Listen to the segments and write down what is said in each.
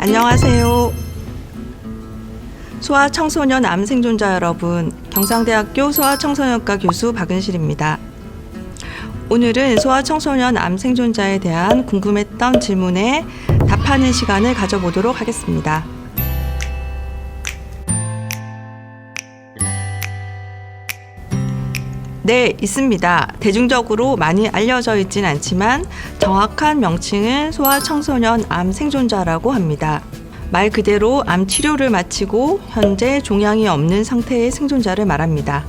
안녕하세요. 소아청소년 암 생존자 여러분, 경상대학교 소아청소년과 교수 박은실입니다. 오늘은 소아청소년 암 생존자에 대한 궁금했던 질문에 답하는 시간을 가져보도록 하겠습니다. 네, 있습니다. 대중적으로 많이 알려져 있진 않지만 정확한 명칭은 소아청소년 암 생존자라고 합니다. 말 그대로 암 치료를 마치고 현재 종양이 없는 상태의 생존자를 말합니다.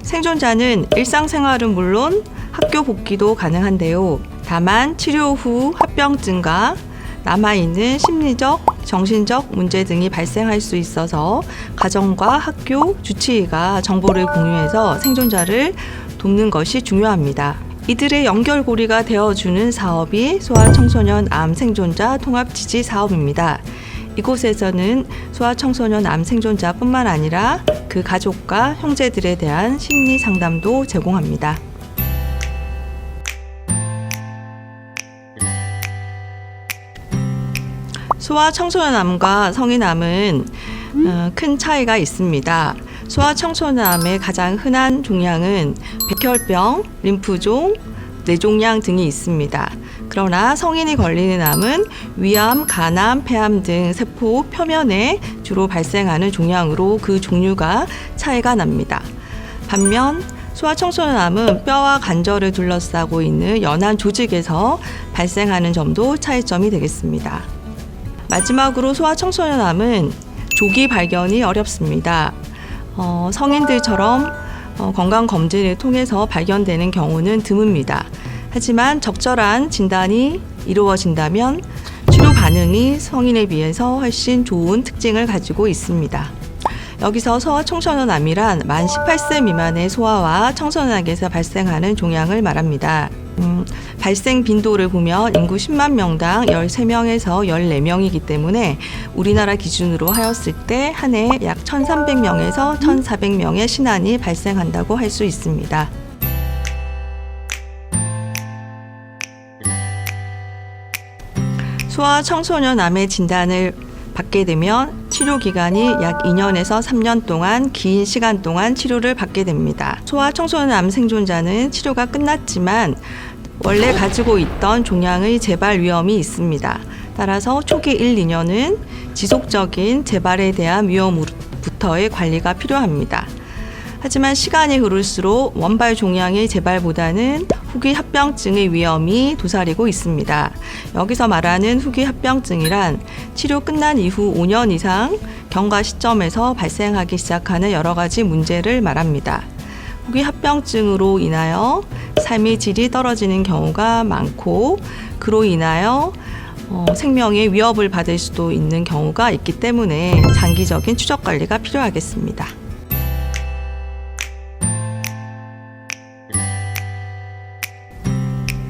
생존자는 일상생활은 물론 학교 복귀도 가능한데요. 다만 치료 후 합병증과 남아있는 심리적, 정신적 문제 등이 발생할 수 있어서 가정과 학교, 주치의가 정보를 공유해서 생존자를 돕는 것이 중요합니다. 이들의 연결고리가 되어주는 사업이 소아청소년 암 생존자 통합지지 사업입니다. 이곳에서는 소아청소년 암 생존자뿐만 아니라 그 가족과 형제들에 대한 심리 상담도 제공합니다. 소아청소년암과 성인암은 큰 차이가 있습니다. 소아청소년암의 가장 흔한 종양은 백혈병, 림프종, 뇌종양 등이 있습니다. 그러나 성인이 걸리는 암은 위암, 간암, 폐암 등 세포 표면에 주로 발생하는 종양으로 그 종류가 차이가 납니다. 반면 소아청소년암은 뼈와 관절을 둘러싸고 있는 연한 조직에서 발생하는 점도 차이점이 되겠습니다. 마지막으로 소아청소년암은 조기 발견이 어렵습니다. 성인들처럼 건강검진을 통해서 발견되는 경우는 드뭅니다. 하지만 적절한 진단이 이루어진다면 치료 반응이 성인에 비해서 훨씬 좋은 특징을 가지고 있습니다. 여기서 소아청소년암이란 만 18세 미만의 소아와 청소년에게서 발생하는 종양을 말합니다. 발생 빈도를 보면 인구 10만 명당 13명에서 14명이기 때문에 우리나라 기준으로 하였을 때 한 해 약 1,300명에서 1,400명의 신환이 발생한다고 할 수 있습니다. 소아청소년암의 진단을 받게 되면 치료 기간이 약 2년에서 3년 동안 긴 시간 동안 치료를 받게 됩니다. 소아청소년암 생존자는 치료가 끝났지만 원래 가지고 있던 종양의 재발 위험이 있습니다. 따라서 초기 1, 2년은 지속적인 재발에 대한 위험부터의 관리가 필요합니다. 하지만 시간이 흐를수록 원발 종양의 재발보다는 후기 합병증의 위험이 도사리고 있습니다. 여기서 말하는 후기 합병증이란 치료 끝난 이후 5년 이상 경과 시점에서 발생하기 시작하는 여러 가지 문제를 말합니다. 후기 합병증으로 인하여 삶의 질이 떨어지는 경우가 많고 그로 인하여 생명의 위협을 받을 수도 있는 경우가 있기 때문에 장기적인 추적 관리가 필요하겠습니다.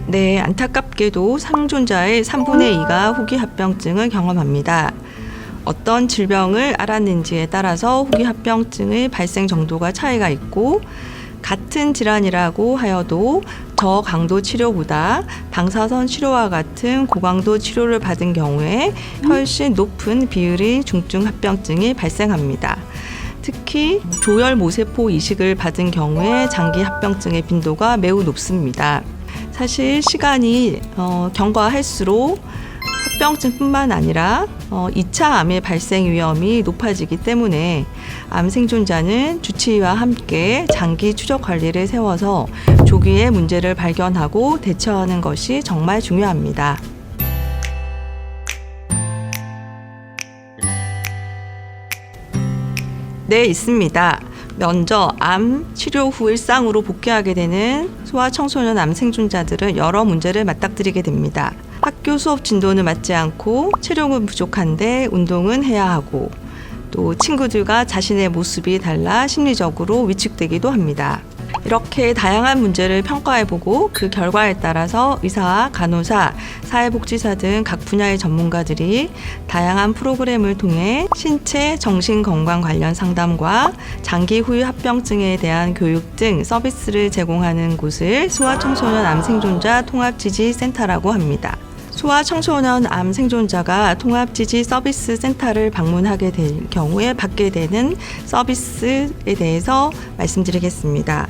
네, 안타깝게도 생존자의 3분의 2가 후기 합병증을 경험합니다. 어떤 질병을 앓았는지에 따라서 후기 합병증의 발생 정도가 차이가 있고 같은 질환이라고 하여도 저강도 치료보다 방사선 치료와 같은 고강도 치료를 받은 경우에 훨씬 높은 비율의 중증 합병증이 발생합니다. 특히 조혈 모세포 이식을 받은 경우에 장기 합병증의 빈도가 매우 높습니다. 사실 시간이 경과할수록 합병증뿐만 아니라 2차 암의 발생 위험이 높아지기 때문에 암 생존자는 주치의와 함께 장기 추적 관리를 세워서 조기에 문제를 발견하고 대처하는 것이 정말 중요합니다. 네, 있습니다. 먼저 암 치료 후 일상으로 복귀하게 되는 소아청소년 암 생존자들은 여러 문제를 맞닥뜨리게 됩니다. 학교 수업 진도는 맞지 않고 체력은 부족한데 운동은 해야 하고 또 친구들과 자신의 모습이 달라 심리적으로 위축되기도 합니다. 이렇게 다양한 문제를 평가해보고 그 결과에 따라서 의사, 간호사, 사회복지사 등 각 분야의 전문가들이 다양한 프로그램을 통해 신체, 정신건강 관련 상담과 장기 후유 합병증에 대한 교육 등 서비스를 제공하는 곳을 소아청소년 암 생존자 통합지지센터라고 합니다. 소아 청소년 암 생존자가 통합지지 서비스 센터를 방문하게 될 경우에 받게 되는 서비스에 대해서 말씀드리겠습니다.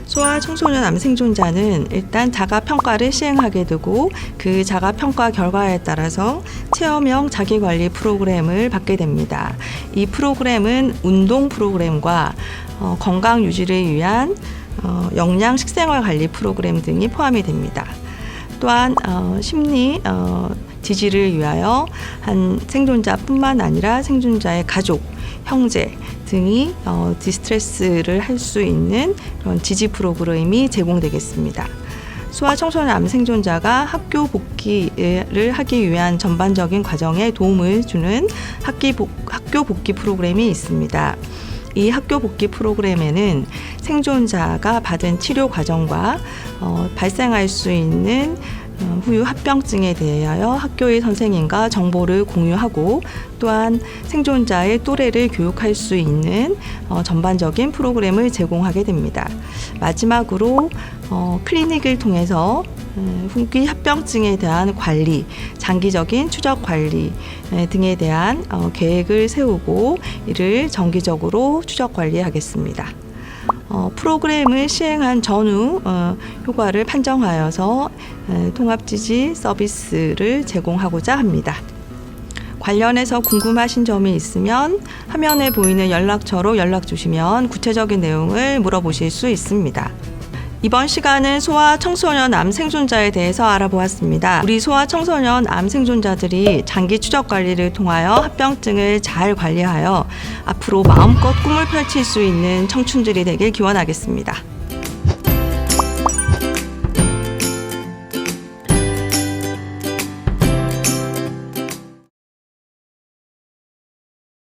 소아 청소년 암 생존자는 일단 자가평가를 시행하게 되고 그 자가평가 결과에 따라서 체험형 자기관리 프로그램을 받게 됩니다. 이 프로그램은 운동 프로그램과 건강 유지를 위한 영양 식생활 관리 프로그램 등이 포함이 됩니다. 또한 심리 지지를 위하여 한 생존자뿐만 아니라 생존자의 가족, 형제 등이 디스트레스를 할 수 있는 그런 지지 프로그램이 제공되겠습니다. 소아 청소년 암 생존자가 학교 복귀를 하기 위한 전반적인 과정에 도움을 주는 학교 복귀 프로그램이 있습니다. 이 학교 복귀 프로그램에는 생존자가 받은 치료 과정과 발생할 수 있는 후유 합병증에 대하여 학교의 선생님과 정보를 공유하고 또한 생존자의 또래를 교육할 수 있는 전반적인 프로그램을 제공하게 됩니다. 마지막으로 클리닉을 통해서 후기 합병증에 대한 관리, 장기적인 추적 관리 등에 대한 계획을 세우고 이를 정기적으로 추적 관리하겠습니다. 프로그램을 시행한 전후 효과를 판정하여서 통합지지 서비스를 제공하고자 합니다. 관련해서 궁금하신 점이 있으면 화면에 보이는 연락처로 연락 주시면 구체적인 내용을 물어보실 수 있습니다. 이번 시간은 소아 청소년 암 생존자에 대해서 알아보았습니다. 우리 소아 청소년 암 생존자들이 장기 추적 관리를 통하여 합병증을 잘 관리하여 앞으로 마음껏 꿈을 펼칠 수 있는 청춘들이 되길 기원하겠습니다.